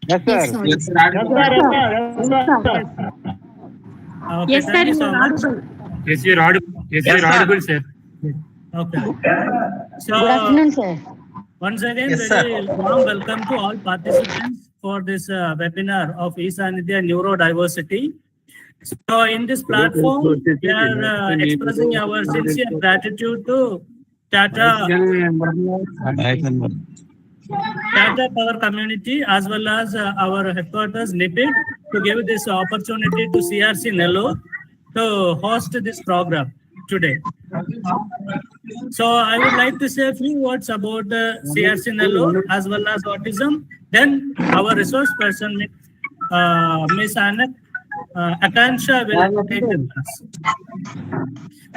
Yes, sir. Yes, sir. Yes, sir. Yes, sir. Okay, Yes, thank sir, you you so are much. audible. Yes, you're audible. Yes, Yes, you're sir. audible, sir. Okay. Good So, afternoon, sir. once again, Yes, sir. very warm welcome to all participants for this webinar of E-sanidhya neurodiversity. So, in this platform, we are expressing our sincere gratitude to Tata Power community as well as our headquarters NIPID to give this opportunity to CRC Nellore to host this program today. So I would like to say a few words about CRC Nellore as well as autism. Then our resource person, Miss Akansha will take the class.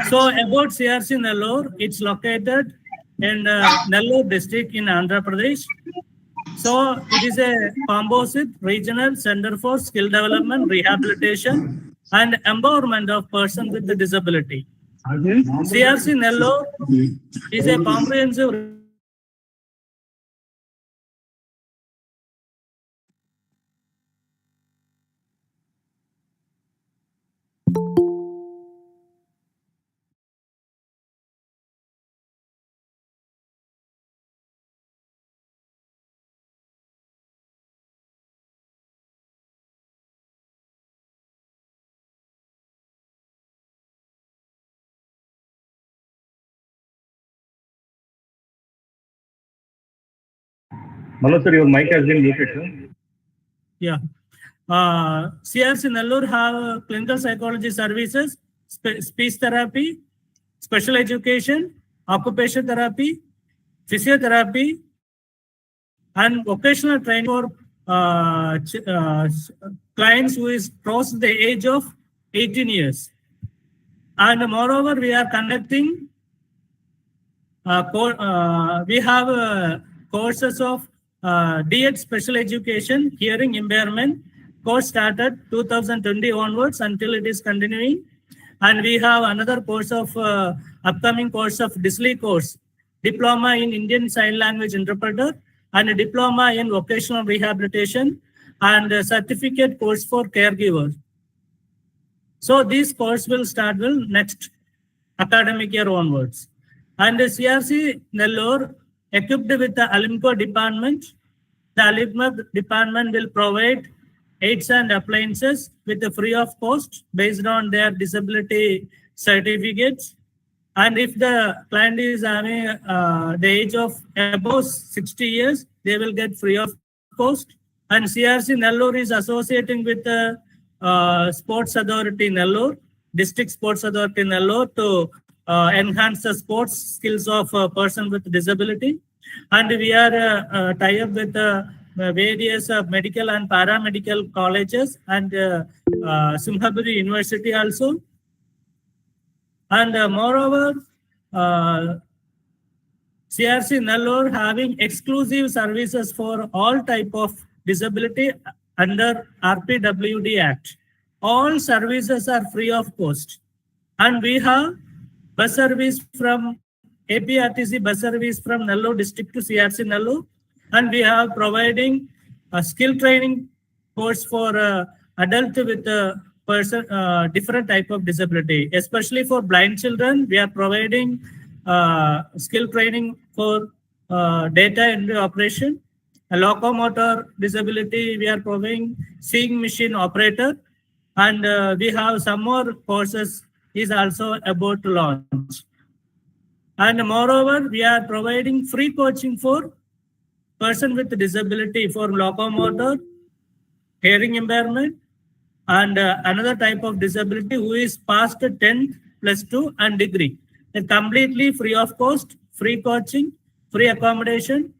So about CRC Nellore, it's located in Nellore district in Andhra Pradesh. So it is a composite regional center for skill development, rehabilitation, and empowerment of persons with disability. CRC Nellore is a comprehensive Hello, sir. Your mic has been muted, sir. Yeah. CRC Nellore have clinical psychology services, speech therapy, special education, occupational therapy, physiotherapy, and vocational training for clients who is crossed the age of 18 years. And moreover, we are conducting we have courses of D.Ed special education, hearing impairment, course started 2020 onwards until it is continuing. And we have another course of upcoming course of DISLI course, Diploma in Indian Sign Language Interpreter, and a Diploma in Vocational Rehabilitation, and a certificate course for caregivers. So this course will start next academic year onwards. And the CRC Nellore, equipped with the Alimco department, the Alimco department will provide aids and appliances with a free of cost based on their disability certificates. And if the client is having the age of above 60 years, they will get free of cost. And CRC Nellore is associating with the Sports Authority Nellore, District Sports Authority Nellore, to enhance the sports skills of a person with disability. And we are tied up with various medical and paramedical colleges and Simhaburi University also. And moreover, CRC Nellore having exclusive services for all type of disability under RPWD Act. All services are free of cost. And we have bus service from APRTC bus service from Nellore district to CRC Nellore. And we have providing a skill training course for adult with a person different type of disability, especially for blind children. We are providing skill training for data entry operation. A locomotor disability, we are providing seeing machine operator, and we have some more courses is also about to launch. And moreover, we are providing free coaching for person with disability for locomotor, hearing impairment, and another type of disability who is past 10th, +2 and degree. And completely free of cost, free coaching, free accommodation,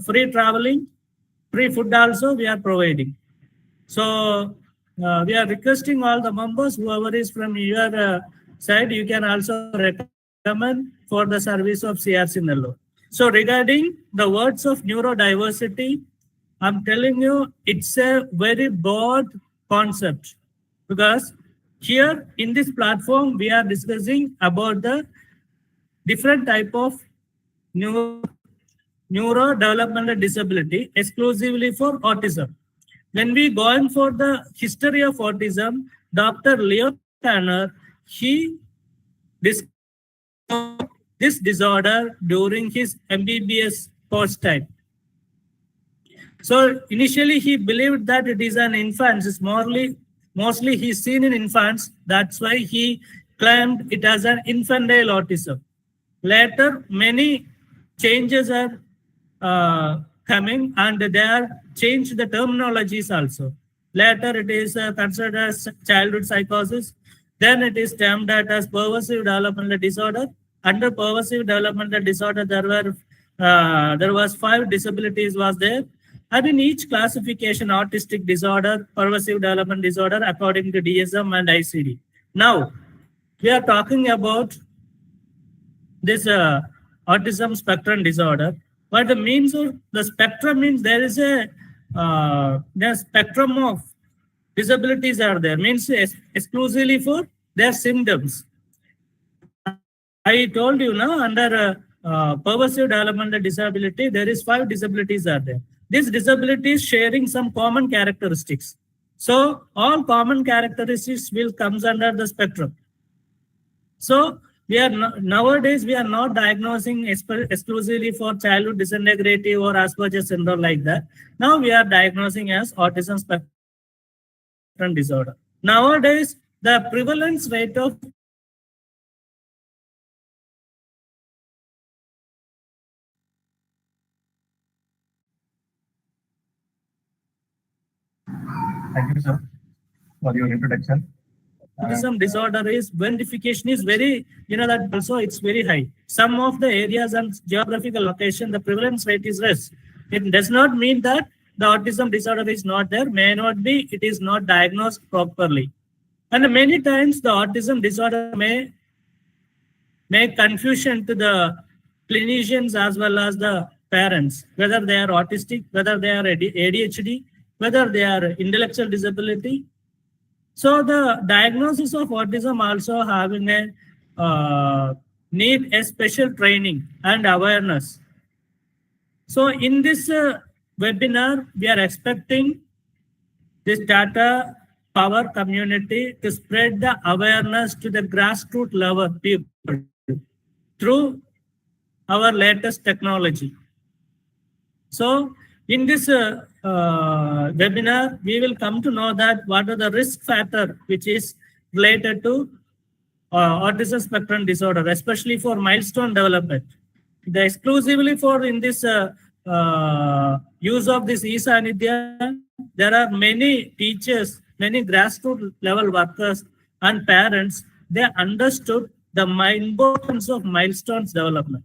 free traveling, free food also we are providing. So we are requesting all the members, whoever is from your side, you can also recommend for the service of CRC Nellore. So regarding the words of neurodiversity, I'm telling you, it's a very broad concept, because here in this platform, we are discussing about the different type of neurodevelopmental disability exclusively for autism. when we go in for the history of autism, Dr. Leo Tanner, he discovered this disorder during his MBBS course time. So initially he believed that it is an infant. It's mostly he's seen in infants. That's why he claimed it as an infantile autism. Later, many changes are coming, and they are changed the terminologies also. Later, it is considered as childhood psychosis. Then it is termed that as pervasive developmental disorder. Under pervasive developmental disorder, there was 5 disabilities was there. And in each classification, autistic disorder, pervasive development disorder, according to DSM and ICD. Now, we are talking about this autism spectrum disorder. What the means of the spectrum means there is a spectrum of disabilities are there, means exclusively for their symptoms. I told you now, under pervasive developmental disability, there is 5 disabilities are there. These disabilities sharing some common characteristics. So all common characteristics will comes under the spectrum. So nowadays we are not diagnosing exclusively for childhood disintegrative or Asperger's syndrome like that. Now we are diagnosing as autism spectrum disorder. Nowadays, the prevalence rate of Thank you, sir, for your introduction. autism disorder is identification is very, that also it's very high. Some of the areas and geographical location, the prevalence rate is less. It does not mean that the autism disorder is not there, may not be, it is not diagnosed properly. And many times the autism disorder may make confusion to the clinicians as well as the parents, whether they are autistic, whether they are ADHD, whether they are intellectual disability. So the diagnosis of autism also having a need a special training and awareness. So in this webinar, we are expecting this data power community to spread the awareness to the grassroots level people through our latest technology. So in this webinar, we will come to know that what are the risk factor which is related to autism spectrum disorder, especially for milestone development. The exclusively for in this use of this E-sanidhya, there are many teachers, many grassroots level workers and parents, they understood the importance of milestones development.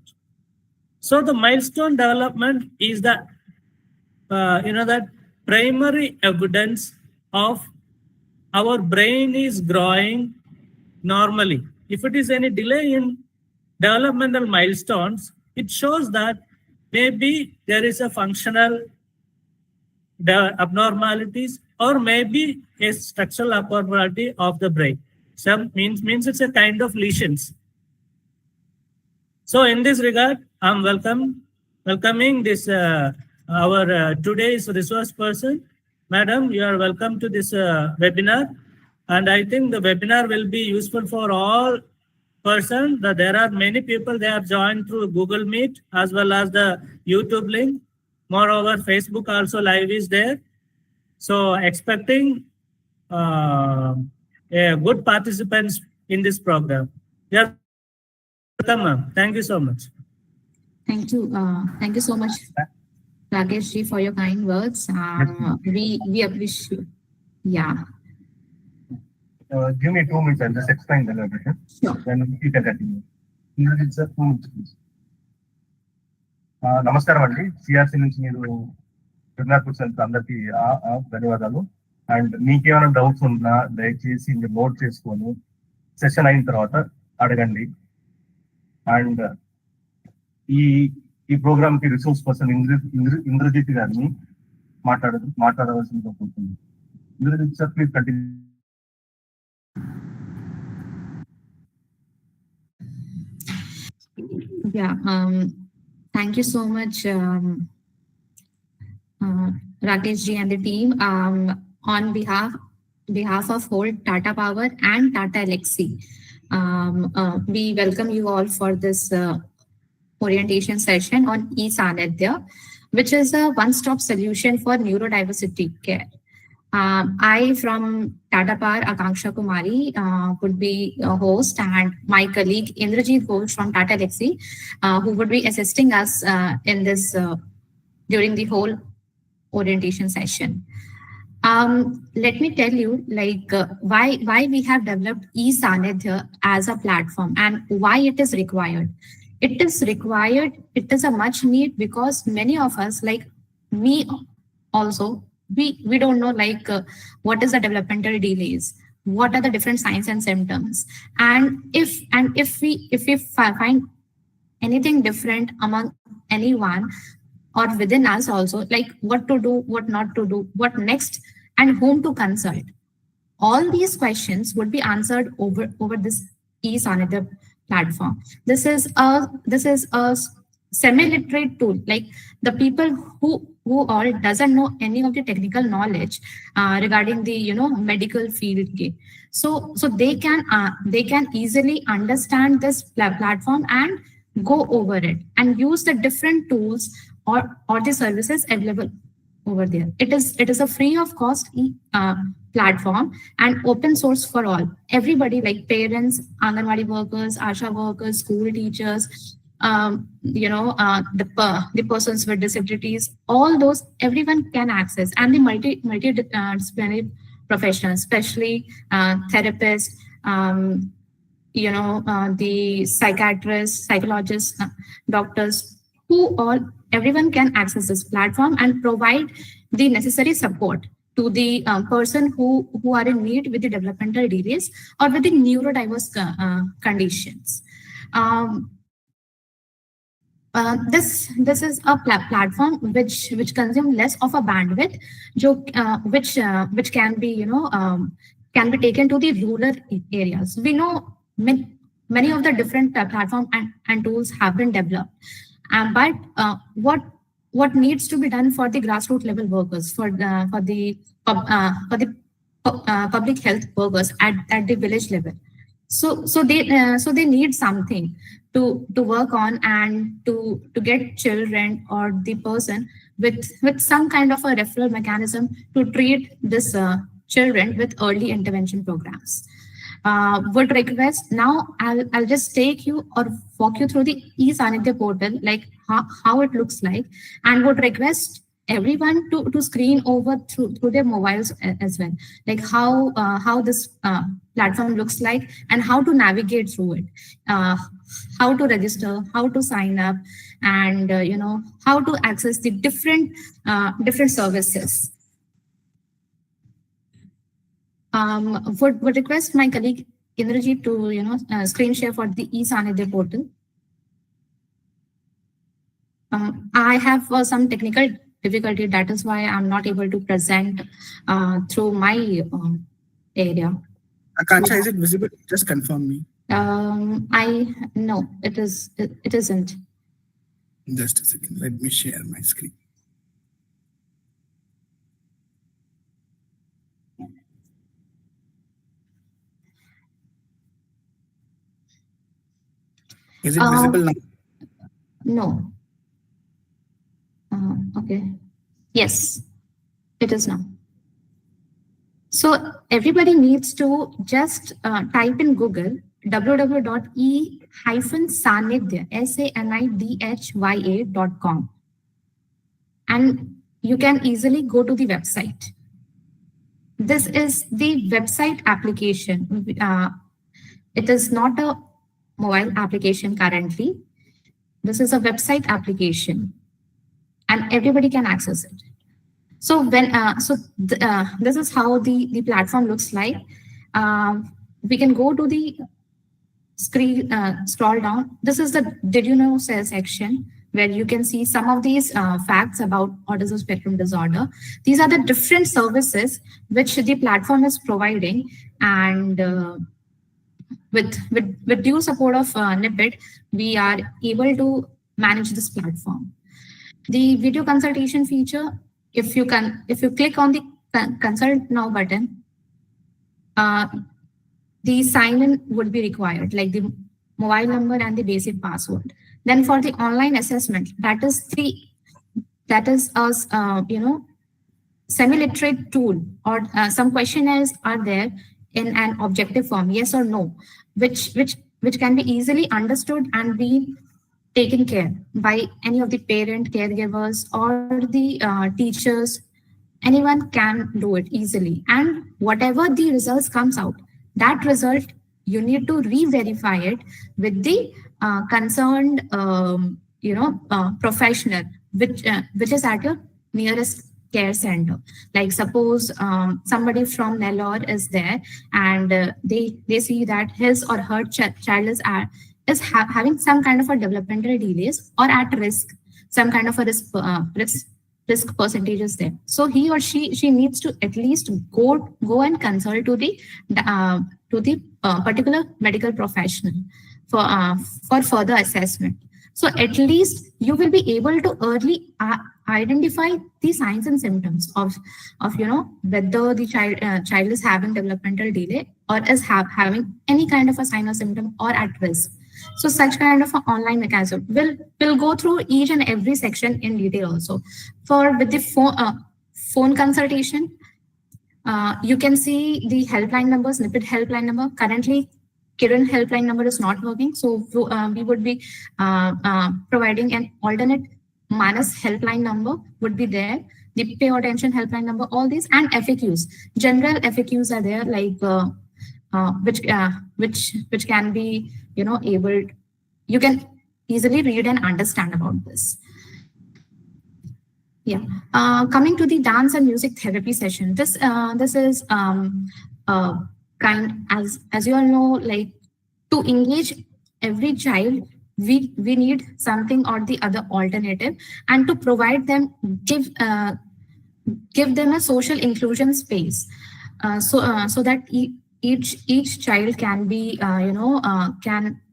So the milestone development is the that primary evidence of our brain is growing normally. If it is any delay in developmental milestones, it shows that maybe there is a functional abnormalities or maybe a structural abnormality of the brain. Some means it's a kind of lesions. So in this regard, I'm welcoming this our today's resource person. Madam, you are welcome to this webinar. And I think the webinar will be useful for all persons. There are many people, they are joined through Google Meet as well as the YouTube link. Moreover, Facebook also live is there. So expecting good participants in this program. Yeah, welcome, ma'am. Thank you so much. Thank you. Thank you so much, Rakesh ji, for your kind words. We appreciate. Yeah. Give me 2 minutes. I'll just explain the elaboration. Sure. Then you can continue. It's 2 minutes, please. నమస్కారం అండి, CRC నుంచి మీరు webinar కూర్చున్నందుకు అందరికీ ధన్యవాదాలు. And మీకేమైనా doubts ఉన్నా దయచేసి మీరు నోట్ చేసుకొని సెషన్ అయిన తర్వాత అడగండి. అండ్ ఈ ప్రోగ్రామ్ కి రిసోర్స్ పర్సన్ ఇంద్రజిత్ గారిని మాట్లాడవలసిందిగా కోరుతుంది. Indrajit sir, please continue. Yeah. Thank you so much, Rakesh ji and the team, on behalf of whole Tata Power and Tata Elxsi, we welcome you all for this orientation session on E-sanidhya, which is a one-stop solution for neurodiversity care. I from Tata Power, Akanksha Kumari, would be a host, and my colleague Indrajit Ghosh from Tata Elxsi, who would be assisting us in this during the whole orientation session. Let me tell you, like, why we have developed E-sanidhya as a platform and why it is required. It is required. It is a much need because many of us, like me, also we don't know like what is the developmental delays, what are the different signs and symptoms, and if we find anything different among anyone or within us also, like what to do, what not to do, what next, and whom to consult. All these questions would be answered over this E-sanidhya platform. This is a semi-literate tool, like the people who all doesn't know any of the technical knowledge regarding the medical field. So they can easily understand this platform and go over it and use the different tools or the services available over there. It is a free of cost platform and open source for all. Everybody, like parents, Anganwadi workers, ASHA workers, school teachers, the persons with disabilities, all those, everyone can access, and the multidisciplinary professionals, especially therapists, the psychiatrists, psychologists, doctors, everyone can access this platform and provide the necessary support to the person who are in need with the developmental delays or with the neurodiverse conditions. This is a platform which consumes less of a bandwidth, which can be can be taken to the rural areas. We know many of the different platforms and tools have been developed, but what needs to be done for the grassroots level workers, for the public health workers at the village level. So they need something to work on and to get children or the person with some kind of a referral mechanism to treat this children with early intervention programs. Would request now I'll just take you or walk you through the E-sanidhya portal, like how it looks like, and would request everyone to screen over through their mobiles as well, like how this platform looks like and how to navigate through it, how to register, how to sign up, and how to access the different services. Would request my colleague Indrajit to screen share for the E-sanidhya portal. I have some technical difficulty, that is why I'm not able to present through my area. Akanksha, is it visible? Just confirm me. No, it isn't. Just a second. Let me share my screen. Is it visible now? No. Okay. Yes, it is now. So everybody needs to just type in Google www.e-sanidhya, sanidhya.com, and you can easily go to the website. This is the website application. It is not a mobile application currently. This is a website application, and everybody can access it. So this is how the platform looks like. We can go to the screen, scroll down. This is the Did You Know section, where you can see some of these facts about autism spectrum disorder. These are the different services which the platform is providing, and with due support of NIPID, we are able to manage this platform. The video consultation feature, if you click on the consult now button, the sign-in would be required, like the mobile number and the basic password. Then for the online assessment, that is a semi-literate tool, or some questionnaires are there in an objective form, yes or no, which can be easily understood and be taken care by any of the parent, caregivers, or the teachers. Anyone can do it easily, and whatever the results comes out, that result you need to re-verify it with the concerned professional, which is at your nearest care center. Like suppose somebody from Nellore is there, and they see that his or her child is having some kind of a developmental delays or at risk, some kind of a risk percentages there. So he or she needs to at least go and consult to the particular medical professional for further assessment. So at least you will be able to early identify the signs and symptoms of whether the child is having developmental delay or is having any kind of a sign or symptom or at risk. So such kind of an online mechanism will go through each and every section in detail also. With the phone consultation, you can see the helpline numbers, NIPID helpline number. Currently, Kiran helpline number is not working, so we would be providing an alternate Manas helpline number would be there. The pay attention helpline number, all these, and FAQs. General FAQs are there, like which can be you can easily read and understand about this. Yeah. Coming to the dance and music therapy session, this is kind, as you all know, like, to engage every child, we need something or the other alternative, and to provide them, give them a social inclusion space, so that each child can be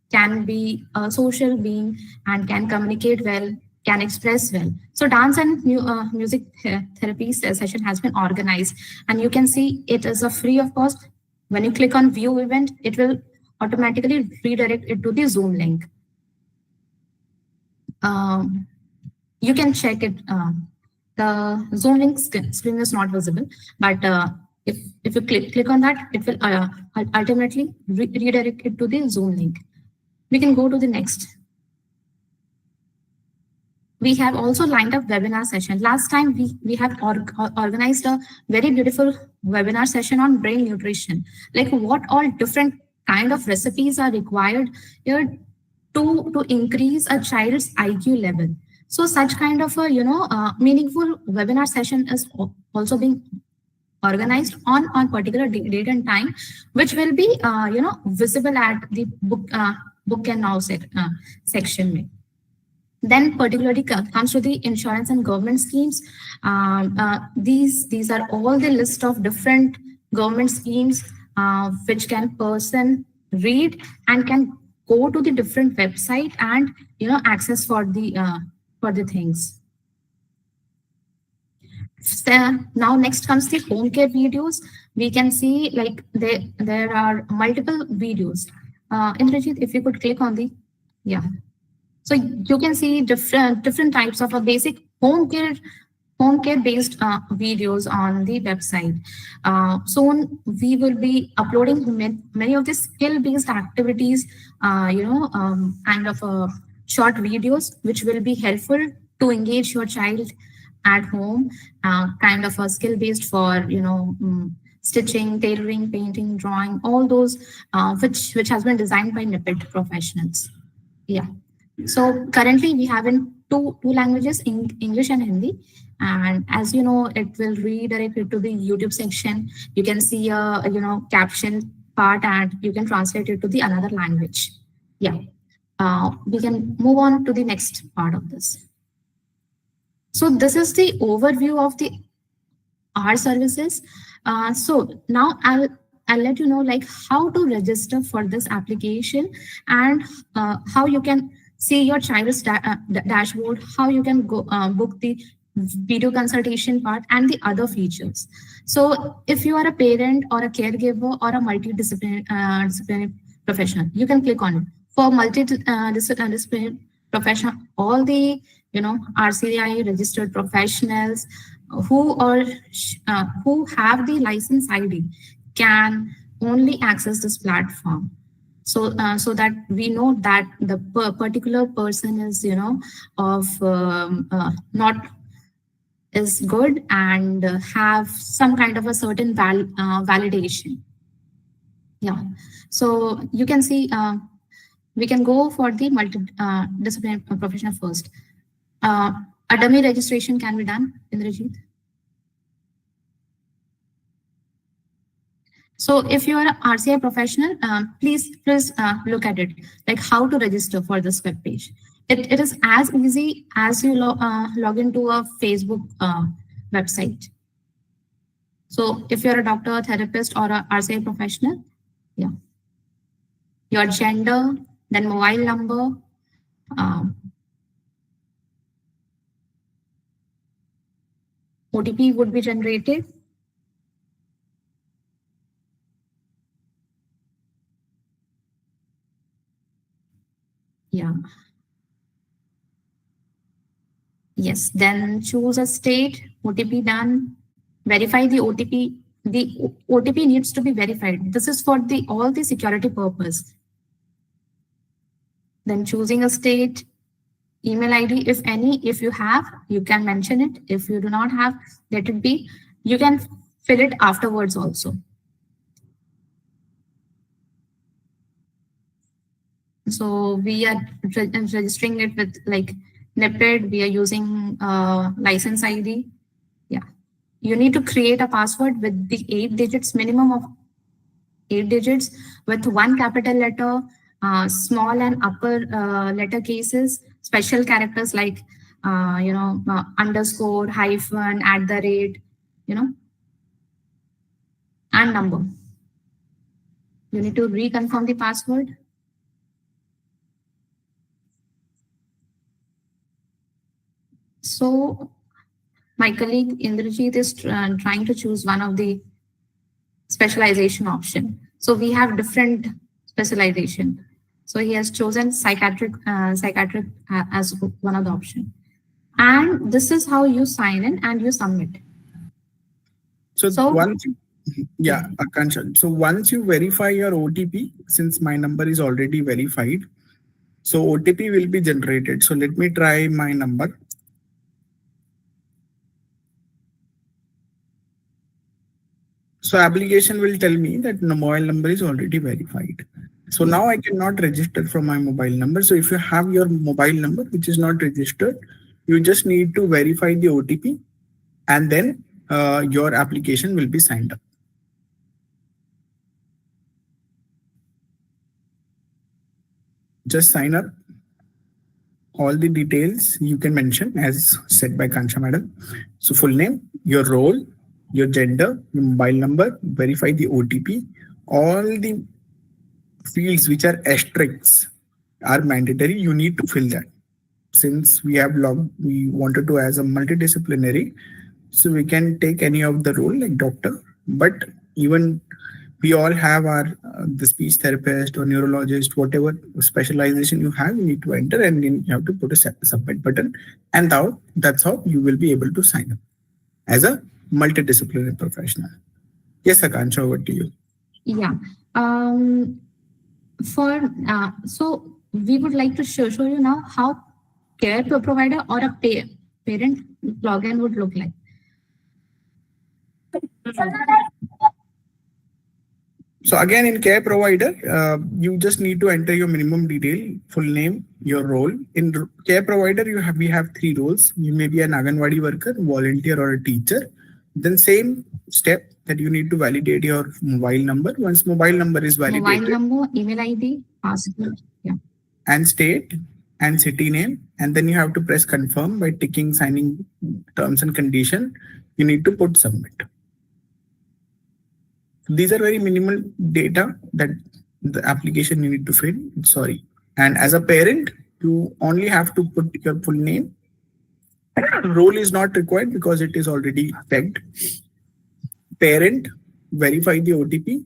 can be a social being and can communicate well, can express well. So dance and music therapy session has been organized, and you can see it is a free of cost. When you click on view event, it will automatically redirect it to the Zoom link. You can check it. The Zoom link screen is not visible, but if you click on that, it will ultimately redirect it to the Zoom link. We can go to the next. We have also lined up webinar session. Last time we have organized a very beautiful webinar session on brain nutrition, like what all different kind of recipes are required here to increase a child's IQ level. So such kind of a meaningful webinar session is also being organized on particular date and time, which will be visible at the book and now section. Then particularly comes to the insurance and government schemes. These are all the list of different government schemes which can person read and can go to the different website and access for the things. So now next comes the home care videos. We can see like there are multiple videos. Indrajit, if you could click on the so you can see different types of a basic home care based videos on the website. Soon we will be uploading many of the skill based activities, kind of short videos which will be helpful to engage your child at home, kind of a skill based for stitching, tailoring, painting, drawing, all those which has been designed by NIPID professionals. Yeah. So currently we have in two languages, English and Hindi. And as you know, it will redirect it to the YouTube section. You can see a caption part and you can translate it to the another language. Yeah. We can move on to the next part of this. So this is the overview of our services. So now I'll let you know like how to register for this application and how you can see your child's dashboard, how you can go book the video consultation part, and the other features. So if you are a parent or a caregiver or a multidisciplinary professional, you can click on it. For multidisciplinary professional, all the RCI registered professionals who have the license ID can only access this platform. So that we know that the particular person is not is good and have some kind of a certain validation. Yeah. So you can see we can go for the multidisciplinary professional first. A dummy registration can be done, Indrajit. So if you are an RCI professional, please look at it, like how to register for this web page. It is as easy as you log into a Facebook website. So if you're a doctor, therapist, or a RCI professional, yeah, your gender, then mobile number, OTP would be generated. Yeah. Yes, then choose a state, OTP done, verify the OTP. The OTP needs to be verified. This is for all the security purpose. Then choosing a state, email ID, if any, if you have, you can mention it. If you do not have, let it be. You can fill it afterwards also. So we are registering it with like NIPED. We are using license ID. Yeah. You need to create a password with the 8 digits, minimum of 8 digits with one capital letter, small and upper letter cases, special characters like, underscore, hyphen, @ and number. You need to reconfirm the password. So my colleague Indrajit is trying to choose one of the specialization option. So we have different specialization. So he has chosen psychiatric as one of the option. And this is how you sign in and you submit. So once, yeah, Akansha. So once you verify your OTP, since my number is already verified, so OTP will be generated. So let me try my number. So application will tell me that the mobile number is already verified. So now I cannot register from my mobile number. So if you have your mobile number which is not registered, you just need to verify the OTP and then your application will be signed up. Just sign up. All the details you can mention as said by Kansha madam. So full name, your role, your gender, your mobile number, verify the OTP. All the fields which are asterisks are mandatory. You need to fill that. Since we have we wanted to as a multidisciplinary, so we can take any of the role like doctor, but even we all have our the speech therapist or neurologist, whatever specialization you have, you need to enter and then you have to put a submit button, and now that's how you will be able to sign up as a multidisciplinary professional. Yes, Akansha, over to you. Yeah. So we would like to show you now how care provider or a parent login would look like. So again, in care provider, you just need to enter your minimum detail, full name, your role. In care provider, we have 3 roles. You may be an Anganwadi worker, volunteer, or a teacher. Then same step that you need to validate your mobile number. Once mobile number is validated, mobile number, email ID, password, yeah, and state and city name, and then you have to press confirm by ticking signing terms and condition. You need to put submit. These are very minimal data that the application you need to fill. Sorry. And as a parent, you only have to put your full name Role is not required because it is already pegged. Parent, verify the OTP.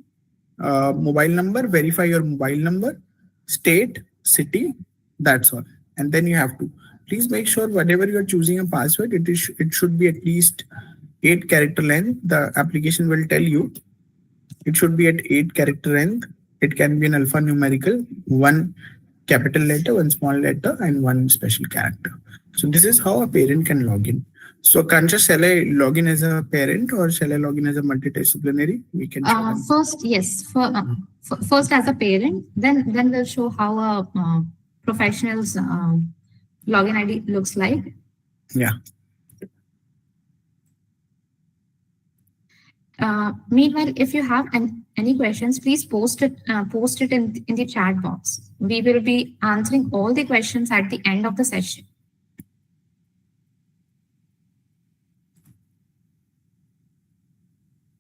Mobile number, verify your mobile number. State, city, that's all. And then you have to please make sure whatever you are choosing a password, it should be at least 8-character length. The application will tell you it should be at 8-character length. It can be an alphanumerical, one capital letter, one small letter, and one special character. So this is how a parent can log in. So Kansha, shall I log in as a parent or shall I log in as a multidisciplinary? We can show them. First, yes. First as a parent, then we'll show how a professional's login ID looks like. Yeah. Meanwhile, if you have any questions, please post it in the chat box. We will be answering all the questions at the end of the session.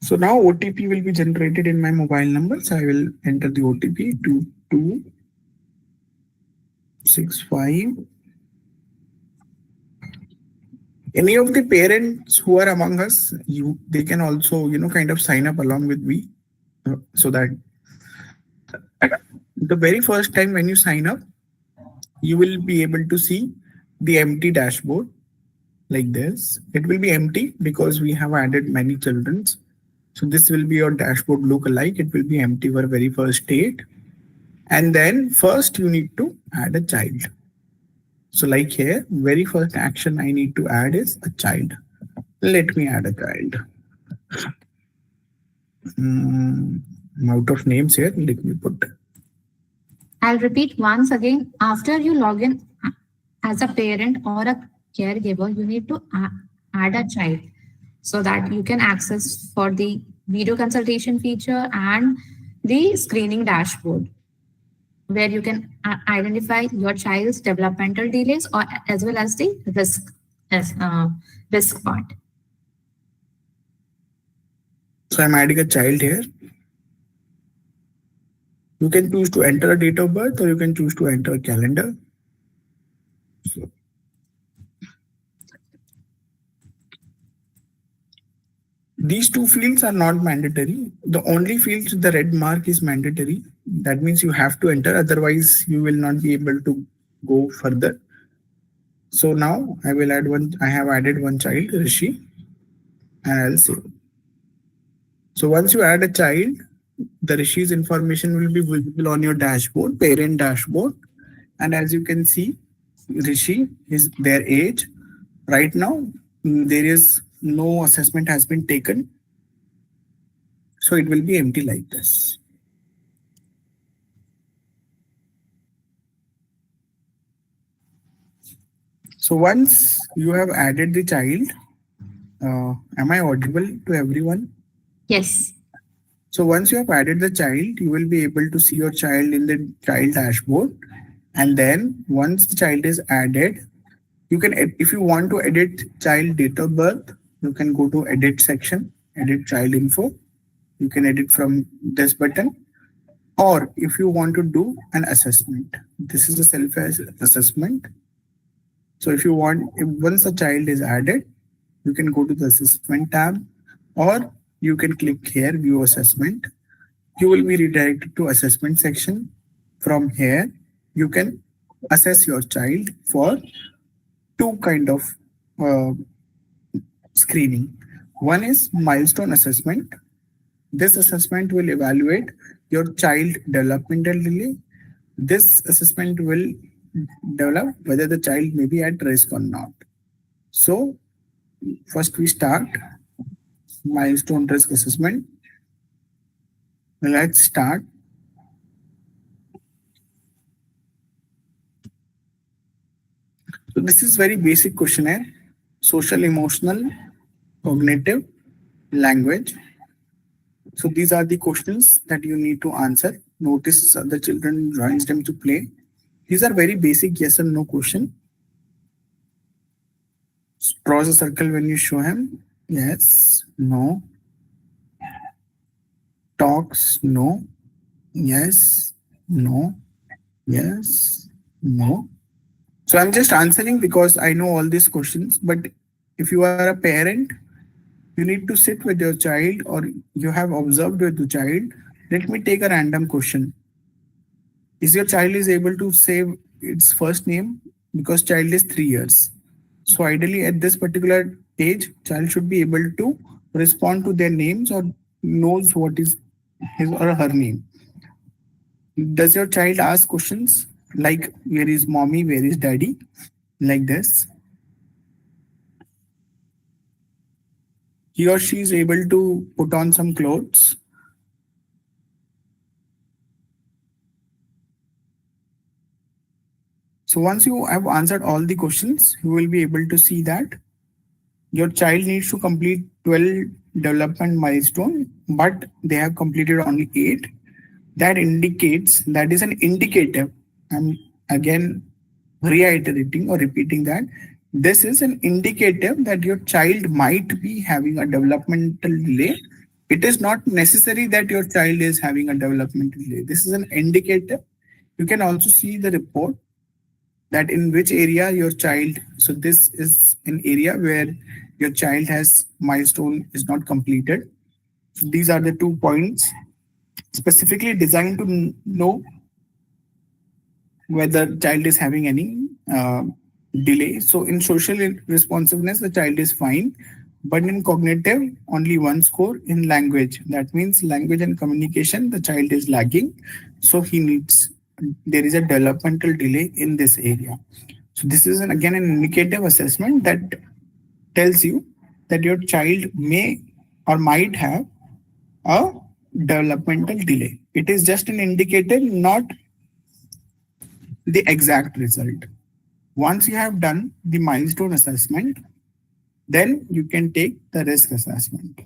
So now OTP will be generated in my mobile number. So I will enter the OTP 2265. Any of the parents who are among us, they can also, kind of sign up along with me, so that the very first time when you sign up, you will be able to see the empty dashboard like this. It will be empty because we have added many children. So this will be your dashboard look alike. It will be empty for very first state. And then first you need to add a child. So like here, very first action I need to add is a child. Let me add a child. I'm out of names here. Let me put. I'll repeat once again. After you log in as a parent or a caregiver, you need to add a child so that you can access for the video consultation feature and the screening dashboard, where you can identify your child's developmental delays or as well as the risk part. So I'm adding a child here. You can choose to enter a date of birth or you can choose to enter a calendar. So, these two fields are not mandatory. The only field, the red mark, is mandatory. That means you have to enter, otherwise you will not be able to go further. So now I will add one. I have added one child, Rishi, and I'll save. So once you add a child, the Rishi's information will be visible on your dashboard, parent dashboard. And as you can see, Rishi is their age. Right now, there is no assessment has been taken. So it will be empty like this. So once you have added the child, am I audible to everyone? Yes. So once you have added the child, you will be able to see your child in the child dashboard. And then once the child is added, you can, if you want to edit child date of birth, you can go to edit section, edit child info. You can edit from this button. Or if you want to do an assessment, this is a self-assessment. So if you want, once the child is added, you can go to the assessment tab, or you can click here, view assessment. You will be redirected to assessment section. From here, you can assess your child for two kind of screening. One is milestone assessment. This assessment will evaluate your child developmental delay. This assessment will develop whether the child may be at risk or not. So first we start milestone risk assessment. Let's start. So this is very basic questionnaire: social, emotional, cognitive, language. So these are the questions that you need to answer. Notice the children joins them to play. These are very basic yes and no question. Draws a circle when you show him. Yes, no. Talks, no. Yes, no. Yes, no. So I'm just answering because I know all these questions, but if you are a parent, you need to sit with your child or you have observed with the child. Let me take a random question. Is your child is able to say its first name? Because child is 3 years. So ideally at this particular age, child should be able to respond to their names or knows what is his or her name. Does your child ask questions like where is mommy, where is daddy? Like this. He or she is able to put on some clothes. So once you have answered all the questions, you will be able to see that your child needs to complete 12 development milestones, but they have completed only 8. That is an indicator. I'm again reiterating or repeating that this is an indicator that your child might be having a developmental delay. It is not necessary that your child is having a developmental delay. This is an indicator. You can also see the report that in which area your child, so this is an area where your child has milestone is not completed. So these are the 2 points specifically designed to know whether child is having any delay. So in social responsiveness, the child is fine, but in cognitive, only 1 score. In language, that means language and communication, the child is lagging. So there is a developmental delay in this area. So this is again an indicative assessment that tells you that your child may or might have a developmental delay. It is just an indicator, not the exact result. Once you have done the milestone assessment, then you can take the risk assessment.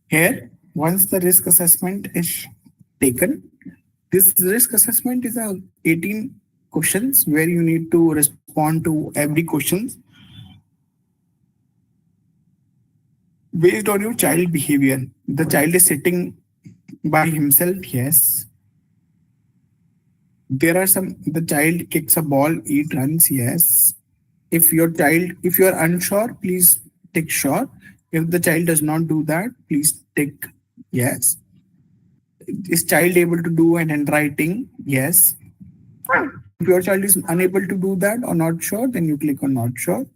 Here, once the risk assessment is taken, this risk assessment is 18 questions where you need to respond to every question based on your child behavior. The child is sitting by himself, yes. The child kicks a ball, eat, runs, yes. If you are unsure, please tick sure. If the child does not do that, please tick yes. Is child able to do an handwriting? Yes. If your child is unable to do that or not sure, then you click on not sure.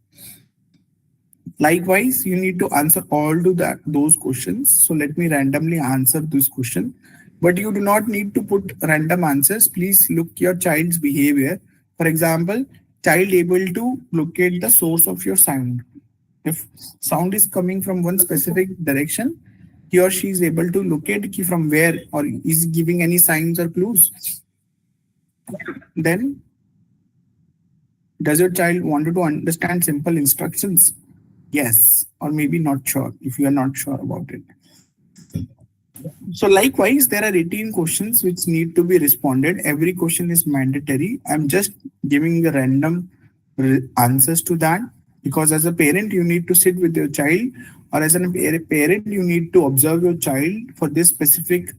Likewise, you need to answer all to those questions. So let me randomly answer this question. But you do not need to put random answers. Please look your child's behavior. For example, child able to locate the source of your sound. If sound is coming from one specific direction, he or she is able to locate from where, or is giving any signs or clues. Then, does your child want to understand simple instructions? Yes, or maybe not sure if you are not sure about it. So likewise, there are 18 questions which need to be responded. Every question is mandatory. I'm just giving the random answers to that because as a parent, you need to sit with your child, or as a parent, you need to observe your child for this specific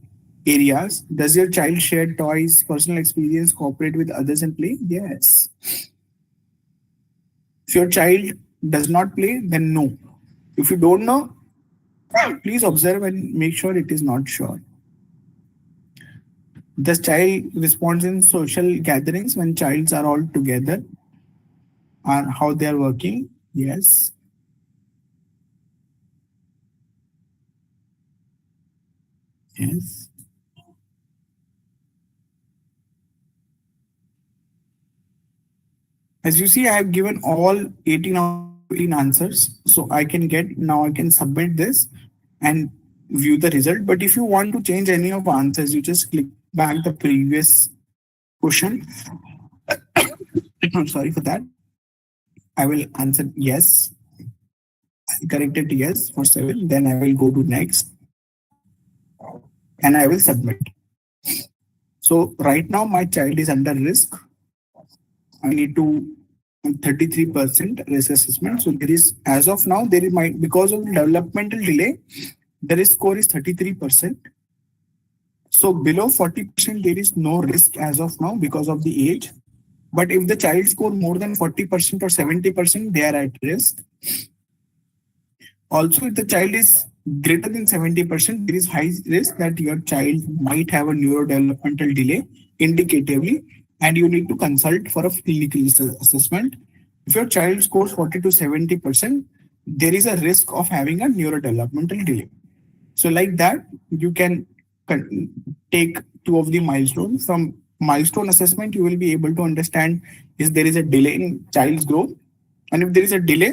areas. Does your child share toys, personal experience, cooperate with others and play? Yes. If your child does not play, then no. If you don't know, please observe and make sure it is not sure. Does child responds in social gatherings when childs are all together? And how they are working? Yes. Yes. As you see, I have given all 18 answers. So I can submit this and view the result. But if you want to change any of the answers, you just click back the previous question. I'm sorry for that. I will answer yes. I corrected yes for 7. Then I will go to next. And I will submit. So right now my child is under risk. I need to 33% risk assessment. So there is, as of now, because of developmental delay, the risk score is 33%. So below 40%, there is no risk as of now because of the age. But if the child score more than 40% or 70%, they are at risk. Also, if the child is greater than 70%, there is high risk that your child might have a neurodevelopmental delay indicatively, and you need to consult for a clinical assessment. If your child scores 40 to 70%, there is a risk of having a neurodevelopmental delay. So like that, you can take two of the milestones. From milestone assessment, you will be able to understand if there is a delay in child's growth. And if there is a delay,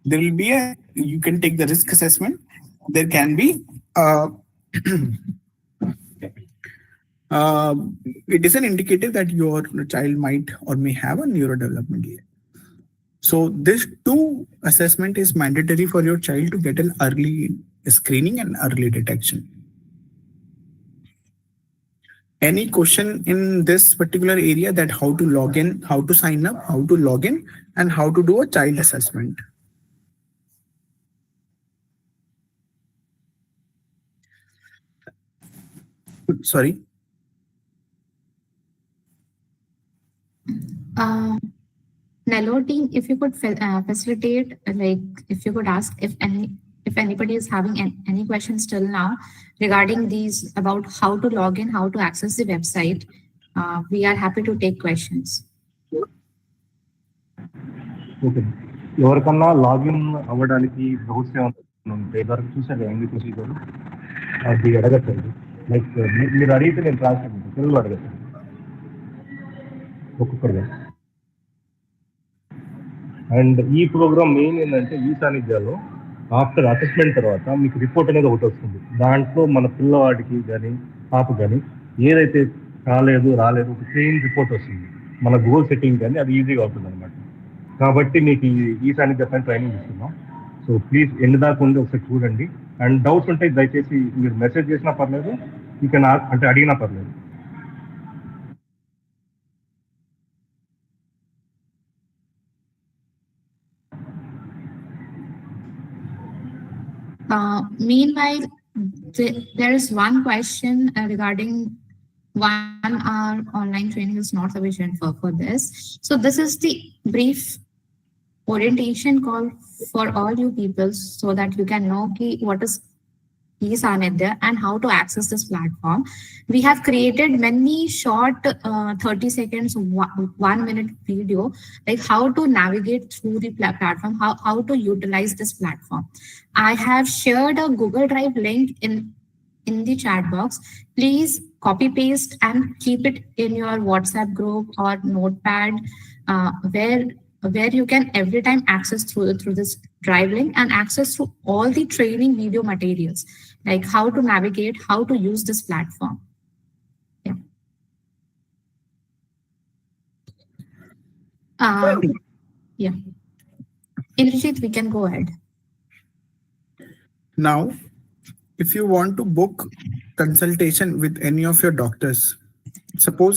there will be you can take the risk assessment. There can be, it is an indicator that your child might or may have a neurodevelopmental delay. So this two assessment is mandatory for your child to get an early screening and early detection. Any question in this particular area, that how to log in, how to sign up, how to log in, and how to do a child assessment? Sorry. Nellore team, if you could facilitate, like if you could ask if anybody is having any questions till now regarding these, about how to log in, how to access the website, we are happy to take questions. Okay, ఎవరికన్నా login అవ్వడానికి doubts ఉంటే వరకు చూసారు ఏంది procedure, అది అడగచ్చండి. Like మీరు అడిగితే నేను ట్రాన్స్ఫర్ తెలుగు అడగచ్చండి ఒక్కొక్కరుగా. అండ్ ఈ ప్రోగ్రామ్ మెయిన్ ఏంటంటే ఈ సాన్నిధ్యాలో ఆఫ్టర్ అసెస్మెంట్ తర్వాత మీకు రిపోర్ట్ అనేది ఒకటి వస్తుంది. దాంట్లో మన పిల్లవాడికి కానీ పాప కానీ ఏదైతే రాలేదు ఒక క్లీన్ రిపోర్ట్ వస్తుంది. మన గోల్ సెట్టింగ్ కానీ అది ఈజీగా అవుతుంది అనమాట. కాబట్టి మీకు ఈ సాన్నిధ్య ట్రైనింగ్ ఇస్తున్నాం. సో ప్లీజ్ ఎండ్ దాకా ఉండి ఒకసారి చూడండి. అండ్ డౌట్స్ ఉంటే దయచేసి మీరు మెసేజ్ చేసినా పర్లేదు, యూ కెన్ అంటే అడిగినా పర్లేదు. Meanwhile, there is one question regarding 1 hour online training is not sufficient for this. So this is the brief orientation call for all you people so that you can know what is E-sanidhya and how to access this platform. We have created many short 30 seconds, 1 minute video, like how to navigate through the platform, how to utilize this platform. I have shared a Google Drive link in the chat box. Please copy paste and keep it in your WhatsApp group or notepad, where you can every time access through this drive link and access through all the training video materials, like how to navigate, how to use this platform. Yeah. Yeah. Indrajit, we can go ahead. Now, if you want to book consultation with any of your doctors, suppose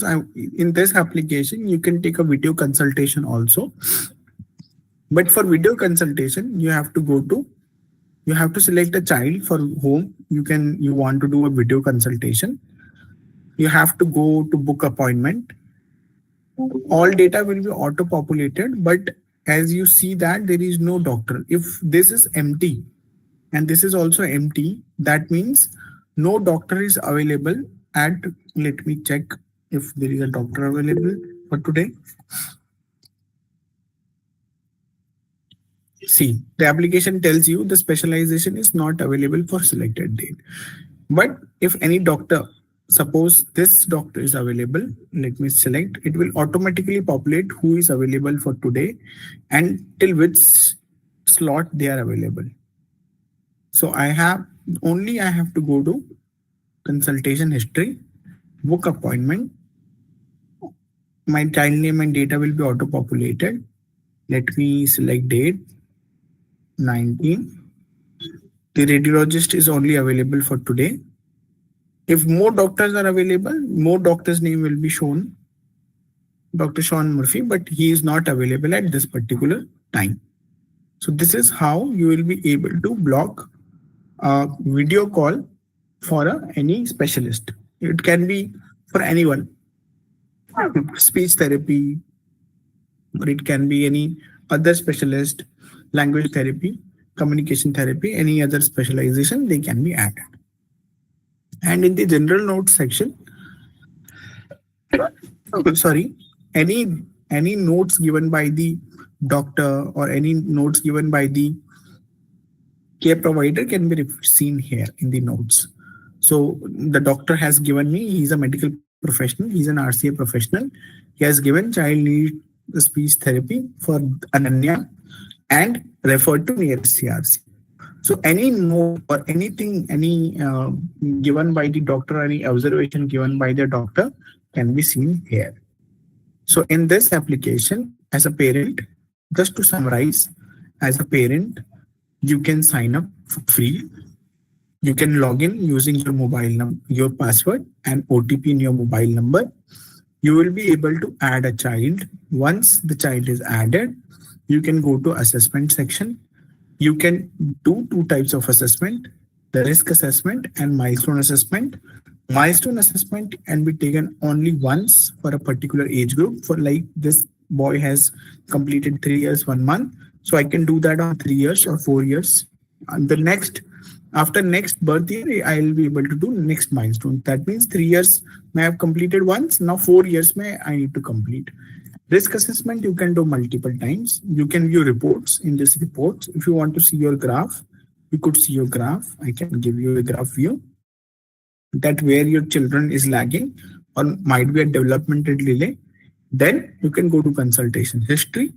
in this application, you can take a video consultation also. But for video consultation, you have to select a child for whom you want to do a video consultation. You have to go to book appointment. All data will be auto-populated, but as you see that there is no doctor. If this is empty and this is also empty, that means no doctor is available let me check if there is a doctor available for today. See, the application tells you the specialization is not available for selected date. But if any doctor, suppose this doctor is available, let me select, it will automatically populate who is available for today and till which slot they are available. So I have to go to consultation history, book appointment. My child name and data will be auto-populated. Let me select date, 19. The radiologist is only available for today. If more doctors are available, more doctors' name will be shown. Dr. Sean Murphy, but he is not available at this particular time. So this is how you will be able to block a video call for any specialist. It can be for anyone, speech therapy, or it can be any other specialist, language therapy, communication therapy, any other specialization, they can be added. And in the general notes section, sorry, any notes given by the doctor or any notes given by the care provider can be seen here in the notes. So the doctor has given me, he's a medical professional, he's an RCA professional. He has given child need speech therapy for Ananya and referred to nearest CRC. So any note or anything, any given by the doctor, any observation given by the doctor can be seen here. So in this application, as a parent, just to summarize, as a parent, you can sign up for free. You can log in using your mobile number, your password and OTP in your mobile number. You will be able to add a child. Once the child is added, you can go to assessment section. You can do two types of assessment, the risk assessment and milestone assessment. Milestone assessment can be taken only once for a particular age group. For like this boy has completed 3 years, 1 month. So I can do that on 3 years or 4 years. And the next, after next birth year, I will be able to do next milestone. That means 3 years may have completed once. Now 4 years may I need to complete. Risk assessment you can do multiple times. You can view reports. In this report, if you want to see your graph, you could see your graph. I can give you a graph view that where your children is lagging or might be a developmental delay. Then you can go to consultation history.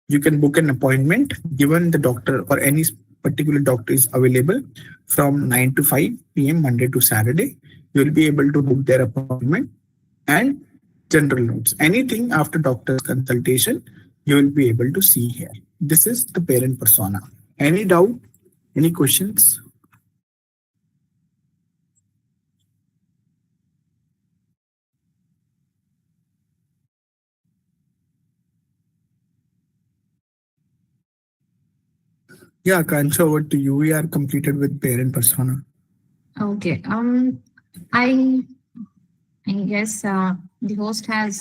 You can book an appointment given the doctor or any particular doctor is available from 9 to 5 p.m. Monday to Saturday. You will be able to book their appointment and general notes. Anything after doctor's consultation, you will be able to see here. This is the parent persona. Any doubt? Any questions? Yeah, Kansha, over to you. We are completed with parent persona. Okay. I guess the host has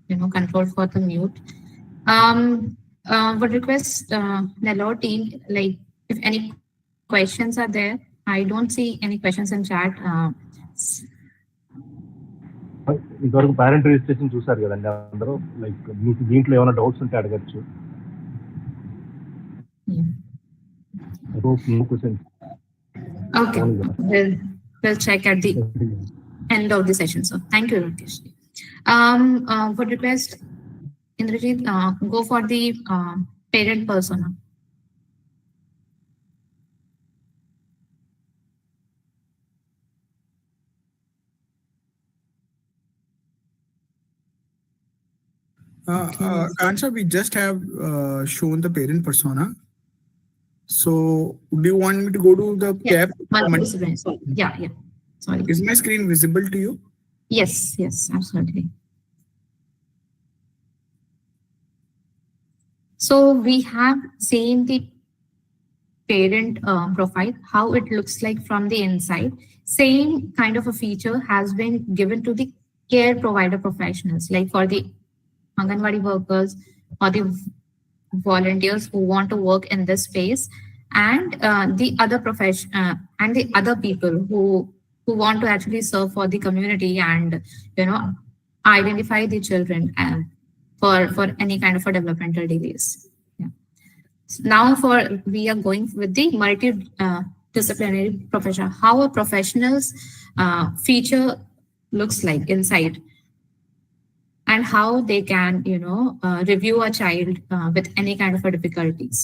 control for the mute. Would request Nellore team, like if any questions are there. I don't see any questions in chat. ఇంతవరకు parent registration చూసారు కదండి అందరూ, like మీకు దీంట్లో ఏమైనా doubts ఉంటే అడగచ్చు. Okay, we'll check at the end of the session. So thank you, Rakesh. Would request Indrajit go for the parent persona. Kansha, we just have shown the parent persona. So do you want me to go to the cap? Yeah. Sorry. Is my screen visible to you? Yes, absolutely. So we have seen the parent profile, how it looks like from the inside. Same kind of a feature has been given to the care provider professionals, like for the Anganwadi workers or the volunteers who want to work in this space, and the other and the other people who want to actually serve for the community and identify the children for any kind of a developmental delays. Yeah. So now we are going with the multidisciplinary profession, how a professional's feature looks like inside, and how they can review a child with any kind of a difficulties.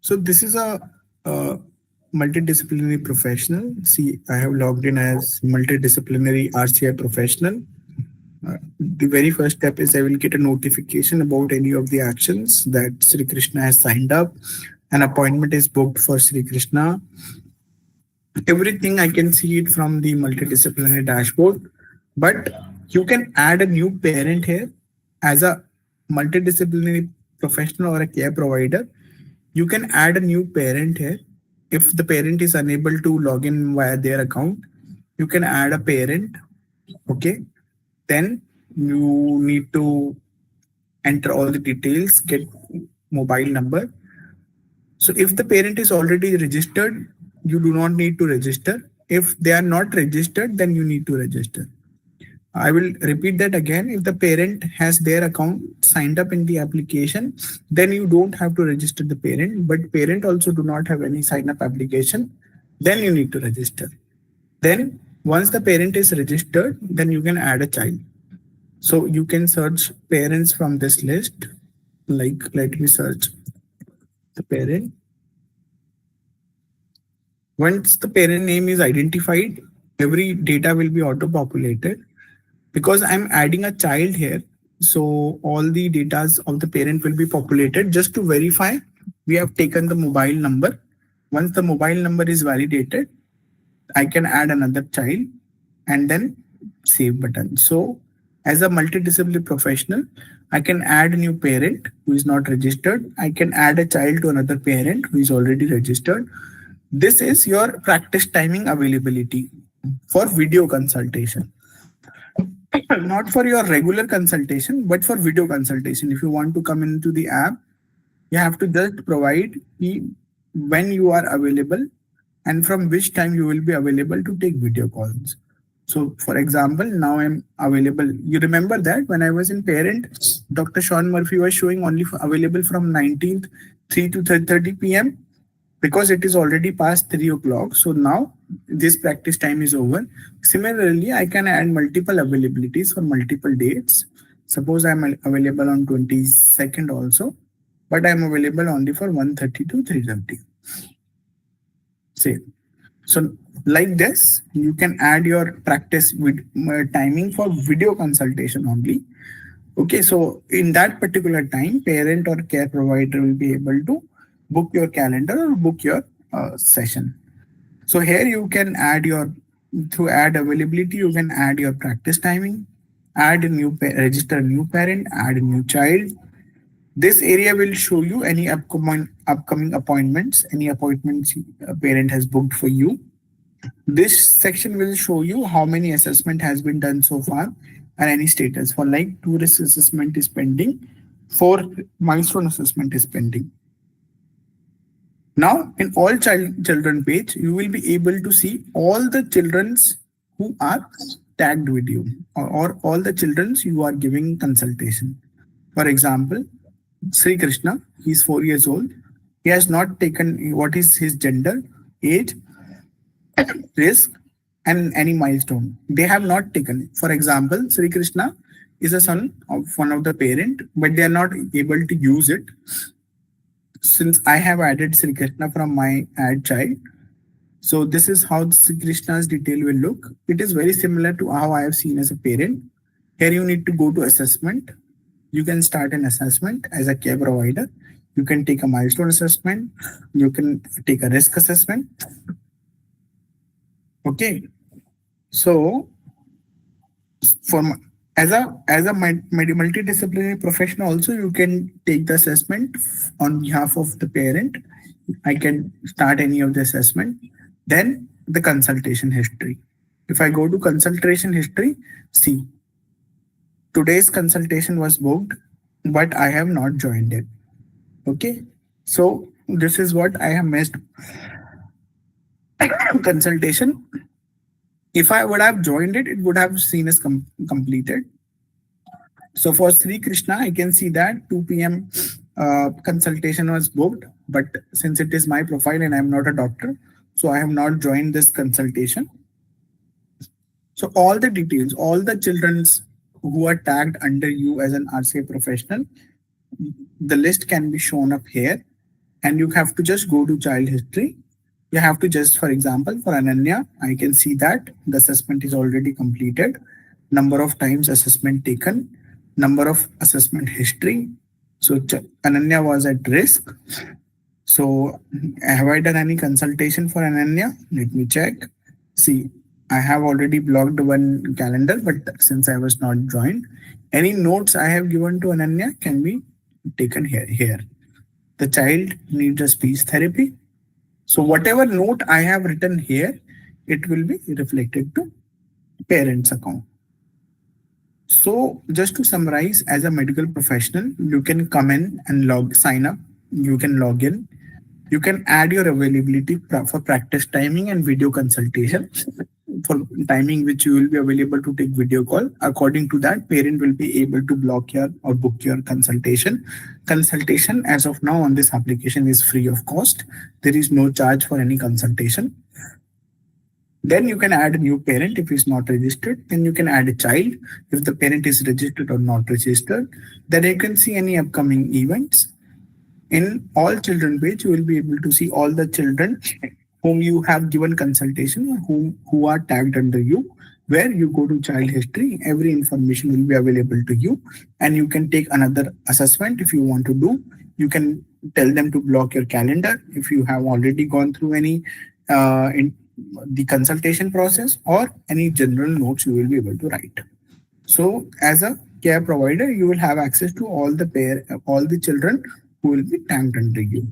So this is a multidisciplinary professional. See, I have logged in as multidisciplinary RCI professional. The very first step is I will get a notification about any of the actions that Sri Krishna has signed up. An appointment is booked for Sri Krishna. Everything I can see it from the multidisciplinary dashboard, but you can add a new parent here as a multidisciplinary professional or a care provider, you can add a new parent here. If the parent is unable to log in via their account, you can add a parent. Okay. Then you need to enter all the details, get mobile number. So if the parent is already registered, you do not need to register. If they are not registered, then you need to register. I will repeat that again. If the parent has their account signed up in the application, then you don't have to register the parent, but parent also do not have any sign up application, then you need to register. Then once the parent is registered, then you can add a child. So you can search parents from this list. Like, let me search the parent. Once the parent name is identified, every data will be auto-populated. Because I'm adding a child here, so all the data of the parent will be populated. Just to verify, we have taken the mobile number. Once the mobile number is validated, I can add another child and then save button. So as a multidisciplinary professional, I can add a new parent who is not registered. I can add a child to another parent who is already registered. This is your practice timing availability for video consultation. Not for your regular consultation, but for video consultation. If you want to come into the app, you have to just provide when you are available and from which time you will be available to take video calls. So for example, now I'm available. You remember that when I was in parent, Dr. Sean Murphy was showing only available from 19th, 3 to 3:30 p.m. because it is already past 3 o'clock. So now this practice time is over. Similarly, I can add multiple availabilities for multiple dates. Suppose I'm available on 22nd also, but I'm available only for 1:30 to 3:30. Say, so like this, you can add your practice with timing for video consultation only. Okay, so in that particular time, parent or care provider will be able to book your calendar or book your session. So here you can add through add availability, you can add your practice timing, add a new register a new parent, add a new child. This area will show you any upcoming appointments, any appointments a parent has booked for you. This section will show you how many assessment has been done so far and any status. For like 2 risk assessment is pending, 4 milestone assessment is pending. Now, in all children page, you will be able to see all the childrens who are tagged with you or all the childrens you are giving consultation. For example, Sri Krishna, he's 4 years old. He has not taken what is his gender, age, risk, and any milestone. They have not taken. For example, Sri Krishna is a son of one of the parent, but they are not able to use it. Since I have added Sri Krishna from my add child, so this is how Sri Krishna's detail will look. It is very similar to how I have seen as a parent. Here you need to go to assessment. You can start an assessment as a care provider. You can take a milestone assessment. You can take a risk assessment. Okay. So as a multidisciplinary professional also, you can take the assessment on behalf of the parent. I can start any of the assessment. Then the consultation history. If I go to consultation history, see, today's consultation was booked, but I have not joined it. Okay. So this is what I have missed. Consultation. If I would have joined it, it would have seen as completed. So for Sri Krishna, I can see that 2 p.m. Consultation was booked, but since it is my profile and I'm not a doctor, so I have not joined this consultation. So all the details, all the children's who are tagged under you as an RCA professional, the list can be shown up here, and you have to just go to child history. You have to just, for example, for Ananya, I can see that the assessment is already completed, number of times assessment taken, number of assessment history. So Ananya was at risk. So have I done any consultation for Ananya? Let me check. See, I have already blocked one calendar, but since I was not joined, any notes I have given to Ananya can be taken here. The child needs a speech therapy. So whatever note I have written here, it will be reflected to parents' account. So just to summarize, as a medical professional, you can come in and sign up. You can log in. You can add your availability for practice timing and video consultation. For timing which you will be available to take video call. According to that, parent will be able to block your or book your consultation. Consultation as of now on this application is free of cost. There is no charge for any consultation. Then you can add a new parent if it's not registered. Then you can add a child if the parent is registered or not registered. Then you can see any upcoming events. In all children page, you will be able to see all the children whom you have given consultation or who are tagged under you. Where you go to child history, every information will be available to you, and you can take another assessment if you want to do. You can tell them to block your calendar if you have already gone through any in the consultation process, or any general notes you will be able to write. So as a care provider, you will have access to all the children who will be tagged under you.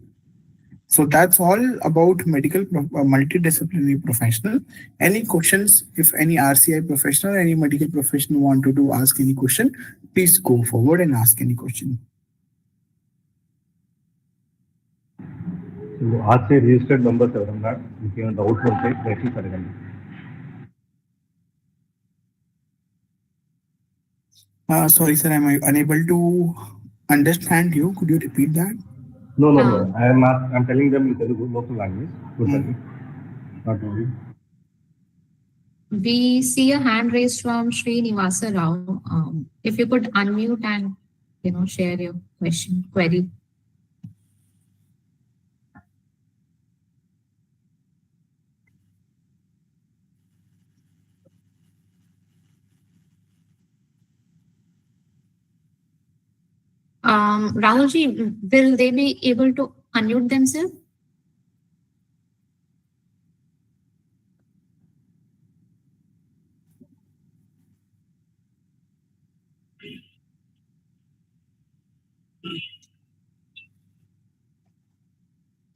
So that's all about medical multidisciplinary professional. Any questions? If any RCI professional, any medical professional want to ask any question, please go forward and ask any question. So RCI registered members ఎవరన్నా మీకు ఏమైనా doubts ఉంటే దయచేసి అడగండి. Sorry sir, am I unable to understand you? Could you repeat that? No. I'm telling them in Telugu, local language. Not only. We see a hand raised from Srinivasa Rao. If you could unmute and share your query. Rahulji, will they be able to unmute themselves?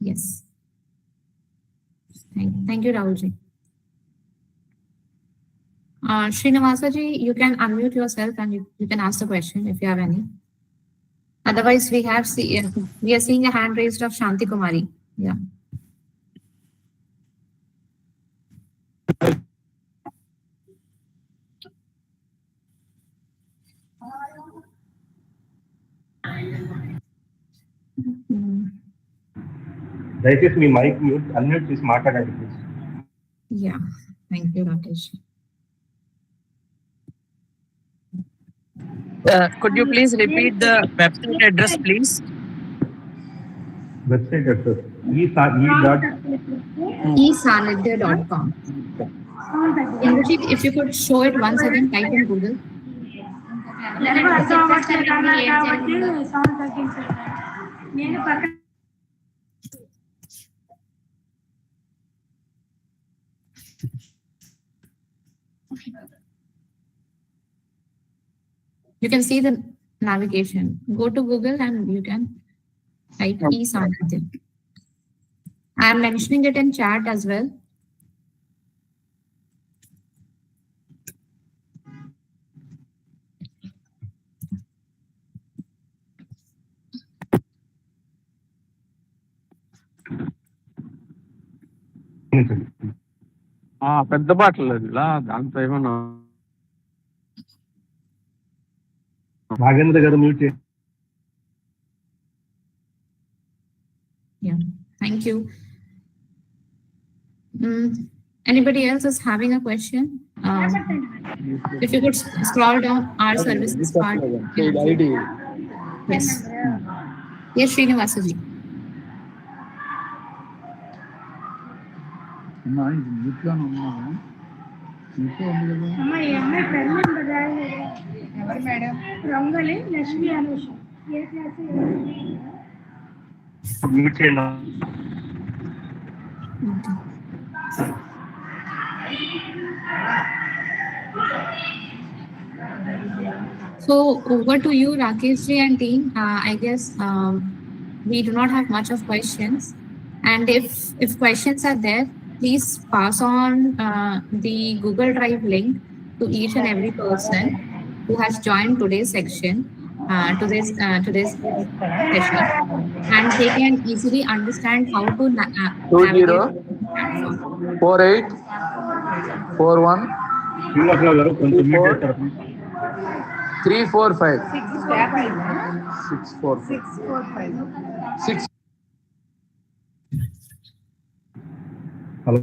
Yes. Thank you, Rahulji. Srinivasa ji, you can unmute yourself and you can ask the question if you have any. Otherwise, we are seeing a hand raised of Shanti Kumari. Yeah. దయచేసి మీ mic unmute చేసి మాట్లాడండి please. Yeah. Thank you, Rakesh. Could you please repeat the website address, please? Website address E-sanidhya.com. If you could show it once again, type in Google. You can see the navigation. Go to Google and you can type E-sanidhya. I am mentioning it in chat as well. పెద్ద బాటలు దాంతో ఏమన్నా నాగేంద్ర గారు mute చేయండి. Yeah, thank you. Anybody else is having a question? If you could scroll down our services part. Yes. Yes, Srinivasa ji. రంగలి లక్ష్మి అనుష ఏ class mute చేయండి. So over to you, Rakesh ji and team. I guess we do not have much of questions, and if questions are there, please pass on the Google Drive link to each and every person who has joined today's section, today's session, and they can easily understand how to navigate the platform. 48 41 Srinivasarao గారు కొంచెం mute చేస్తారా please? 345 645 hello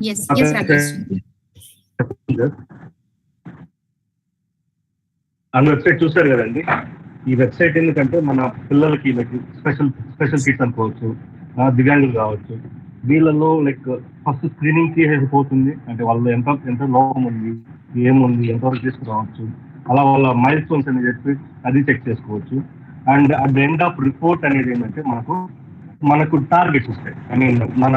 Yes, Rakesh ji. అన్న website చూస్తారు కదండి. ఈ website ఎందుకంటే మన పిల్లలకి లైక్ స్పెషల్ కిట్స్ అనుకోవచ్చు, దివ్యాంగులు కావచ్చు, వీళ్ళలో లైక్ ఫస్ట్ స్క్రీనింగ్ చేసేసిపోతుంది. అంటే వాళ్ళు ఎంత లోపం ఉంది, ఏముంది, ఎంతవరకు తీసుకురావచ్చు, అలా వాళ్ళ మైల్ స్టోన్స్ అని చెప్పి అది చెక్ చేసుకోవచ్చు. And at the end of report అనేది ఏంటంటే మనకు టార్గెట్స్ వస్తాయి. ఐ మీన్ మన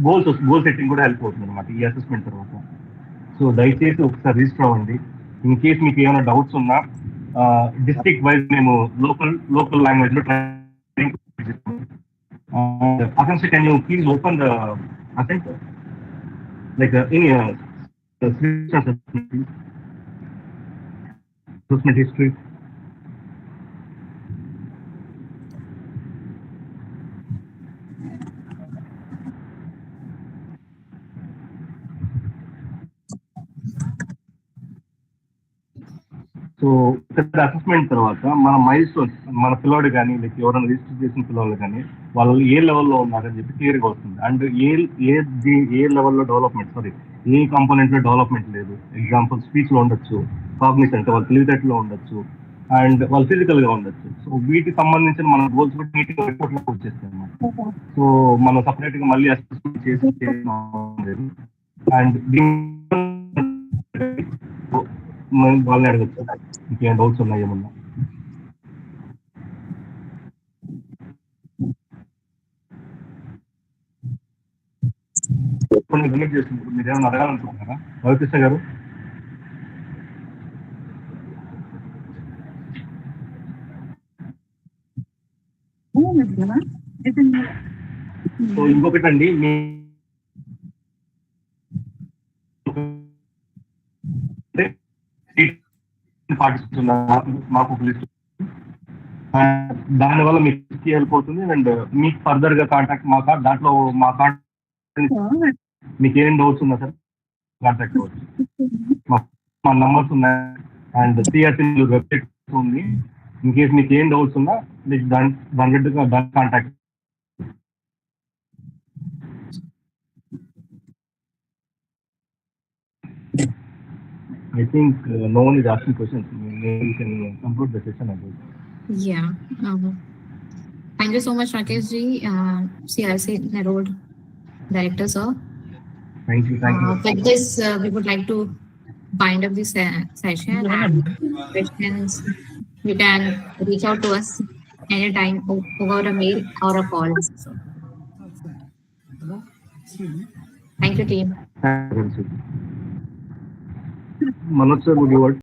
గోల్ సెట్టింగ్ కూడా హెల్ప్ అవుతుంది అనమాట ఈ అసెస్మెంట్ తర్వాత. సో దయచేసి ఒకసారి రిజిస్టర్ అవ్వండి. ఇన్ కేస్ మీకు ఏమైనా డౌట్స్ ఉన్నా డిస్ట్రిక్ట్ వైజ్ మేము లోకల్ లాంగ్వేజ్ లో training. Akanksha, can you please open the like assessment history? So assessment తర్వాత మన మైల్ స్టోన్స్, మన పిల్లవాడు కానీ లైక్ ఎవరైనా రిజిస్టర్ చేసిన పిల్లలు కానీ వాళ్ళు ఏ లెవెల్లో ఉన్నారని చెప్పి క్లియర్గా వస్తుంది. అండ్ ఏ లెవెల్లో డెవలప్మెంట్, ఏ కాంపోనెంట్ లో డెవలప్మెంట్ లేదు. ఎగ్జాంపుల్ స్పీచ్ లో ఉండొచ్చు, కాగ్నిషన్ అంటే వాళ్ళ తెలివితేటలో ఉండొచ్చు, అండ్ వాళ్ళు ఫిజికల్ గా ఉండొచ్చు. సో వీటికి సంబంధించిన మన గోల్స్ కూడా నీట్గా రిపోర్ట్ లో వచ్చేస్తాయి అన్నమాట. సో మనం సపరేట్ గా మళ్ళీ అసెస్మెంట్ చేసి అండ్ వాళ్ళని అడగచ్చు ఇంకేం డౌట్స్ ఉన్నాయి ఏమన్నా. రిలీజ్ చేస్తున్నారు, మీరు ఏమైనా అడగాలనుకుంటున్నారా రవికృష్ణ గారు? సో ఇంకొకటి అండి, మీ మాకు ఒక లిస్ట్, దానివల్ల మీకు హెల్ప్ అవుతుంది. అండ్ మీకు ఫర్దర్ గా కాంటాక్ట్ దాంట్లో మా కాంటాక్ట్ మీకు ఏం డౌట్స్ ఉన్నా సరే కాంటాక్ట్ అవ్వచ్చు. మా నంబర్స్ ఉన్నాయి అండ్ సిఆర్సి వెబ్సైట్ ఉంది. ఇన్ కేస్ మీకు ఏం డౌట్స్ ఉన్నా మీకు దాని contact. I think no one is asking questions. Maybe you can conclude the session, I guess. Yeah. Thank you so much, Rakesh ji, CRC Nerod Director, sir. Thank you. With this, we would like to bind up this session. And questions, you can reach out to us anytime over a mail or a call. Thank you, team. Manoj sir, would you want?